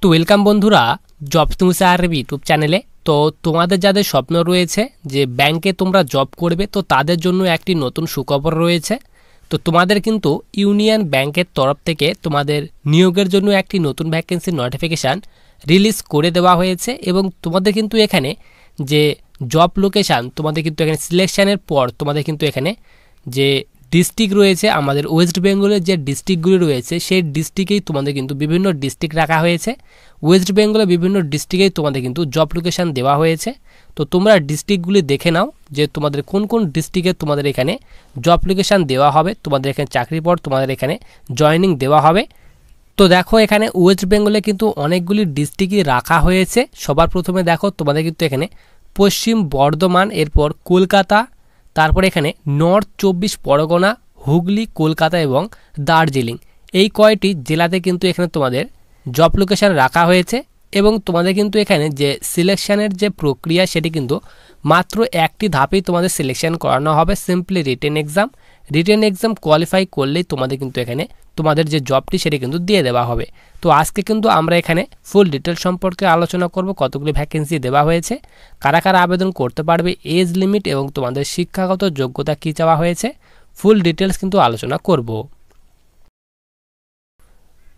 তো ওয়েলকাম বন্ধুরা jobs news আরবি ইউটিউব চ্যানেলে। তো তোমাদের যাদের স্বপ্ন রয়েছে যে ব্যাংকে তোমরা জব করবে, তো তাদের জন্য একটি নতুন সুখবর রয়েছে। তো তোমাদের কিন্তু ইউনিয়ন ব্যাংকের তরফ থেকে তোমাদের নিয়োগের জন্য একটি নতুন ভ্যাকেন্সির নোটিফিকেশান রিলিজ করে দেওয়া হয়েছে এবং তোমাদের কিন্তু এখানে যে জব লোকেশান, তোমাদের কিন্তু এখানে সিলেকশানের পর তোমাদের কিন্তু এখানে যে ডিস্ট্রিক্ট রয়েছে, আমাদের ওয়েস্ট বেঙ্গলের যে ডিস্ট্রিক্টগুলি রয়েছে সেই ডিস্ট্রিক্টেই তোমাদের কিন্তু বিভিন্ন ডিস্ট্রিক্ট রাখা হয়েছে। ওয়েস্ট বেঙ্গলের বিভিন্ন ডিস্ট্রিক্টেই তোমাদের কিন্তু জব লোকেশান দেওয়া হয়েছে। তো তোমরা ডিস্ট্রিক্টগুলি দেখে নাও যে তোমাদের কোন কোন ডিস্ট্রিক্টে তোমাদের এখানে জব লোকেশান দেওয়া হবে, তোমাদের এখানে চাকরির পর তোমাদের এখানে জয়েনিং দেওয়া হবে। তো দেখো এখানে ওয়েস্ট বেঙ্গলে কিন্তু অনেকগুলি ডিস্ট্রিক্টই রাখা হয়েছে। সবার প্রথমে দেখো তোমাদের কিন্তু এখানে পশ্চিম বর্ধমান, এরপর কলকাতা, তারপর এখানে নর্থ 24 পরগনা, হুগলি, কলকাতা এবং দার্জিলিং, এই কয়টি জেলাতে কিন্তু এখানে তোমাদের জব লোকেশান রাখা হয়েছে। এবং তোমাদের কিন্তু এখানে যে সিলেকশানের যে প্রক্রিয়া সেটি কিন্তু মাত্র একটি ধাপেই তোমাদের সিলেকশান করানো হবে, সিম্পলি রিটেন এক্সাম কোয়ালিফাই করলেই তোমাদের কিন্তু এখানে তোমাদের যে জবটি সেটি কিন্তু দিয়ে দেওয়া হবে। তো আজকে কিন্তু আমরা এখানে ফুল ডিটেল সম্পর্কে আলোচনা করব, কতগুলি ভ্যাকেন্সি দেওয়া হয়েছে, কারা কারা আবেদন করতে পারবে, এজ লিমিট এবং তোমাদের শিক্ষাগত যোগ্যতা কী চাওয়া হয়েছে, ফুল ডিটেলস কিন্তু আলোচনা করব।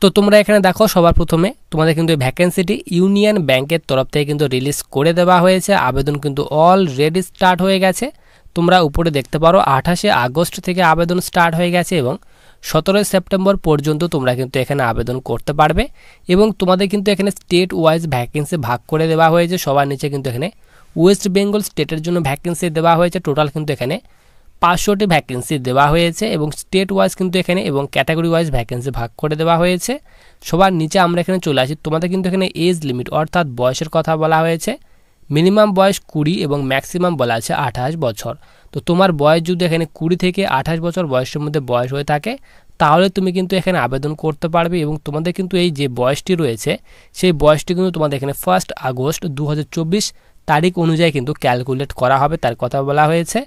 তো তোমরা এখানে দেখো সবার প্রথমে তোমাদের কিন্তু এই ভ্যাকেন্সিটি ইউনিয়ন ব্যাংকের তরফ থেকে কিন্তু রিলিজ করে দেওয়া হয়েছে। আবেদন কিন্তু অলরেডি স্টার্ট হয়ে গেছে। তোমরা উপরে দেখতে পারো 28 আগস্ট থেকে আবেদন স্টার্ট হয়ে গেছে এবং 17 সেপ্টেম্বর পর্যন্ত তোমরা কিন্তু এখানে আবেদন করতে পারবে। এবং তোমাদের কিন্তু এখানে স্টেট ওয়াইজ ভ্যাকেন্সি ভাগ করে দেওয়া হয়েছে। সবার নিচে কিন্তু এখানে ওয়েস্ট বেঙ্গল স্টেটের জন্য ভ্যাকেন্সি দেওয়া হয়েছে। টোটাল কিন্তু এখানে 500টি ভ্যাকেন্সি দেওয়া হয়েছে এবং স্টেট ওয়াইজ কিন্তু এখানে এবং ক্যাটাগরি ওয়াইজ ভ্যাকেন্সি ভাগ করে দেওয়া হয়েছে। সবার নিচে আমরা এখানে চলে আসি। তোমাদের কিন্তু এখানে এজ লিমিট অর্থাৎ বয়সের কথা বলা হয়েছে। মিনিমাম বয়স 20 এবং ম্যাক্সিমাম বলা আছে 28 বছর। তো তোমার বয়স যদি এখানে 20 থেকে 28 বছর বয়সের মধ্যে বয়স হয়ে থাকে তাহলে তুমি কিন্তু এখানে আবেদন করতে পারবে। এবং তোমাদের কিন্তু এই যে বয়সটি রয়েছে সেই বয়সটি কিন্তু তোমাদের এখানে 1 আগস্ট 2024 তারিখ অনুযায়ী কিন্তু ক্যালকুলেট করা হবে, তার কথা বলা হয়েছে।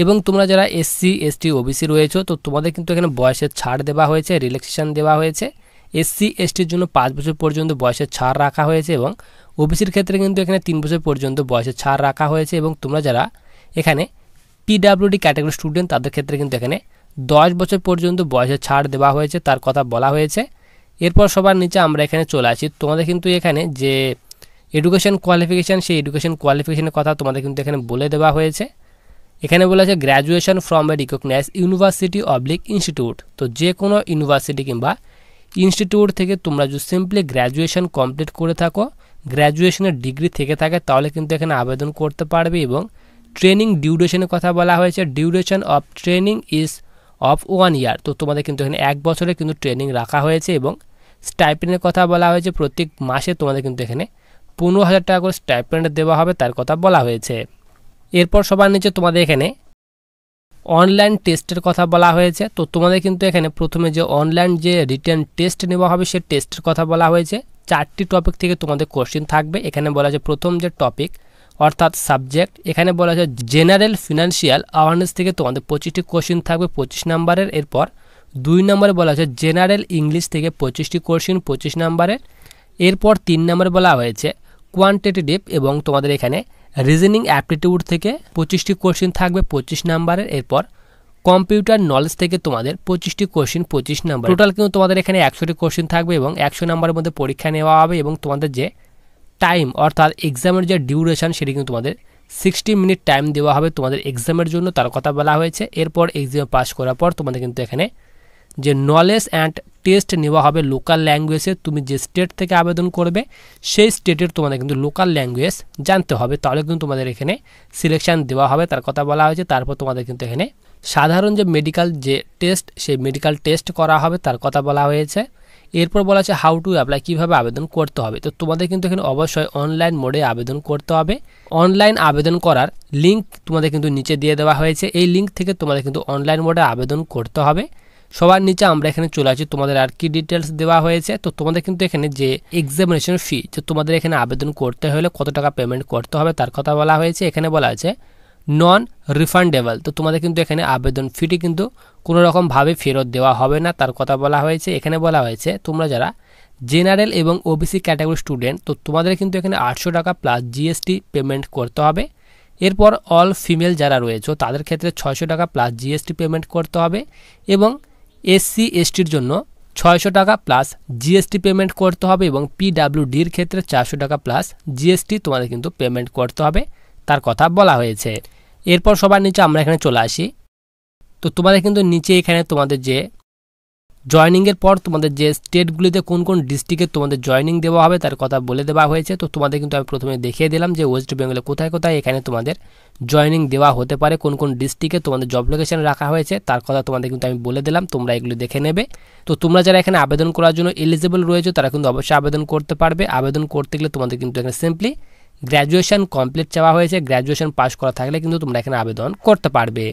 এবং তোমরা যারা এসসি এসটি ওবিসি রয়েছে তো তোমাদের কিন্তু এখানে বয়সের ছাড় দেওয়া হয়েছে, রিল্যাক্সেশন দেওয়া হয়েছে। এসসি এসটির জন্য 5 বছর পর্যন্ত বয়সের ছাড় রাখা হয়েছে এবং ওবিসির ক্ষেত্রে কিন্তু এখানে 3 বছর পর্যন্ত বয়সের ছাড় রাখা হয়েছে। এবং তোমরা যারা এখানে পিডাব্লিউডি ক্যাটাগরি স্টুডেন্ট তাদের ক্ষেত্রে কিন্তু এখানে 10 বছর পর্যন্ত বয়সের ছাড় দেওয়া হয়েছে, তার কথা বলা হয়েছে। এরপর সবার নিচে আমরা এখানে চলে আসি। তোমাদের কিন্তু এখানে যে এডুকেশন কোয়ালিফিকেশান সেই এডুকেশন কোয়ালিফিকেশানের কথা তোমাদের কিন্তু এখানে বলে দেওয়া হয়েছে। এখানে বলা আছে graduation from a recognise university অবলিক ইনস্টিটিউট। তো যে কোনো ইউনিভার্সিটি কিংবা ইনস্টিটিউট থেকে তোমরা যদি সিম্পলি গ্র্যাজুয়েশন কমপ্লিট করে থাকো, গ্র্যাজুয়েশনের ডিগ্রি থেকে থাকে তাহলে কিন্তু এখানে আবেদন করতে পারবে। এবং ট্রেনিং ডিউরেশনের কথা বলা হয়েছে। Duration of training is of 1 ইয়ার। তো তোমাদের কিন্তু এখানে 1 বছরে কিন্তু ট্রেনিং রাখা হয়েছে। এবং স্টাইপেন্ডের কথা বলা হয়েছে। প্রত্যেক মাসে তোমাদের কিন্তু এখানে 15,000 টাকা করে স্টাইপেন্ড দেওয়া হবে, তার কথা বলা হয়েছে। এরপর সবার নিচে তোমাদের এখানে অনলাইন টেস্টের কথা বলা হয়েছে। তো তোমাদের কিন্তু এখানে প্রথমে যে অনলাইন যে রিটেন টেস্ট নেওয়া হবে সেই টেস্টের কথা বলা হয়েছে। 4টি টপিক থেকে তোমাদের কোশ্চেন থাকবে। এখানে বলা আছে প্রথম যে টপিক অর্থাৎ সাবজেক্ট, এখানে বলা আছে জেনারেল ফিনান্সিয়াল অ্যাওয়ারনেস থেকে তোমাদের 25টি কোশ্চেন থাকবে 25 নাম্বারের। এরপর 2 নম্বরে বলা আছে জেনারেল ইংলিশ থেকে 25টি কোশ্চেন 25 নাম্বারের। এরপর 3 নম্বরে বলা হয়েছে কোয়ান্টিটেটিভ এবং তোমাদের এখানে রিজনিং অ্যাপটিটিউড থেকে 25টি কোশ্চেন থাকবে 25 নাম্বারের। এরপর কম্পিউটার নলেজ থেকে তোমাদের 25টি কোশ্চেন 25 নাম্বার। টোটাল কিন্তু তোমাদের এখানে 100টি কোশ্চেন থাকবে এবং 100 নাম্বারের মধ্যে পরীক্ষা নেওয়া হবে। এবং তোমাদের যে টাইম অর্থাৎ এক্সামের যে ডিউরেশন সেটি কিন্তু তোমাদের 60 মিনিট টাইম দেওয়া হবে তোমাদের এক্সামের জন্য, তার কথা বলা হয়েছে। এরপর এক্সাম পাস করার পর তোমাদের কিন্তু এখানে যে নলেজ অ্যান্ড টেস্ট নেওয়া হবে লোকাল ল্যাঙ্গুয়েজে। তুমি যে স্টেট থেকে আবেদন করবে সেই স্টেটের তোমাদের কিন্তু লোকাল ল্যাঙ্গুয়েজ জানতে হবে, তাহলে কিন্তু তোমাদের এখানে সিলেকশান দেওয়া হবে, তার কথা বলা হয়েছে। তারপর তোমাদের কিন্তু এখানে সাধারণ যে মেডিকেল যে টেস্ট সেই মেডিকেল টেস্ট করা হবে, তার কথা বলা হয়েছে। এরপর বলা আছে হাউ টু অ্যাপ্লাই, কীভাবে আবেদন করতে হবে। তো তোমাদের কিন্তু এখানে অবশ্যই অনলাইন মোডে আবেদন করতে হবে। অনলাইন আবেদন করার লিঙ্ক তোমাদের কিন্তু নিচে দিয়ে দেওয়া হয়েছে। এই লিঙ্ক থেকে তোমাদের কিন্তু অনলাইন মোডে আবেদন করতে হবে। সবার নিচে আমরা এখানে চলে আসি। তোমাদের আর কি ডিটেলস দেওয়া হয়েছে। তো তোমাদের কিন্তু এখানে যে এক্সামিনেশন ফি, যে তোমাদের এখানে আবেদন করতে হলে কত টাকা পেমেন্ট করতে হবে তার কথা বলা হয়েছে। এখানে বলা আছে নন রিফান্ডেবল। তো তোমাদের কিন্তু এখানে আবেদন ফিটি কিন্তু কোনো রকমভাবে ফেরত দেওয়া হবে না, তার কথা বলা হয়েছে। এখানে বলা হয়েছে তোমরা যারা জেনারেল এবং ওবিসি ক্যাটাগরি স্টুডেন্ট, তো তোমাদের কিন্তু এখানে 800 টাকা প্লাস জিএসটি পেমেন্ট করতে হবে। এরপর অল ফিমেল যারা রয়েছে তাদের ক্ষেত্রে 600 টাকা প্লাস জিএসটি পেমেন্ট করতে হবে এবং এসসি এসটির জন্য 600 টাকা প্লাস জিএসটি পেমেন্ট করতে হবে এবং পিডাব্লিউডির ক্ষেত্রে 400 টাকা প্লাস জিএসটি তোমাদের কিন্তু পেমেন্ট করতে হবে, তার কথা বলা হয়েছে। এরপর সবার নিচে আমরা এখানে চলে আসি। তো তোমাদের কিন্তু নিচে এখানে তোমাদের যে জয়নিংয়ের পর তোমাদের যে স্টেটগুলিতে কোন কোন ডিস্ট্রিক্টে তোমাদের জয়নিং দেওয়া হবে তার কথা বলে দেওয়া হয়েছে। তো তোমাদের কিন্তু আমি প্রথমে দেখিয়ে দিলাম যে ওয়েস্ট বেঙ্গলে কোথায় কোথায় এখানে তোমাদের জয়নিং দেওয়া হতে পারে, কোন কোন ডিস্ট্রিক্টে তোমাদের জব লোকেশন রাখা হয়েছে তার কথা তোমাদের কিন্তু আমি বলে দিলাম, তোমরা এগুলো দেখে নেবে। তো তোমরা যারা এখানে আবেদন করার জন্য এলিজিবল রয়েছে তারা কিন্তু অবশ্যই আবেদন করতে পারবে। আবেদন করতে গেলে তোমাদের কিন্তু এখানে সিম্পলি গ্র্যাজুয়েশন কমপ্লিট চাওয়া হয়েছে, গ্র্যাজুয়েশন পাস করা থাকলে কিন্তু তোমরা এখানে আবেদন করতে পারবে।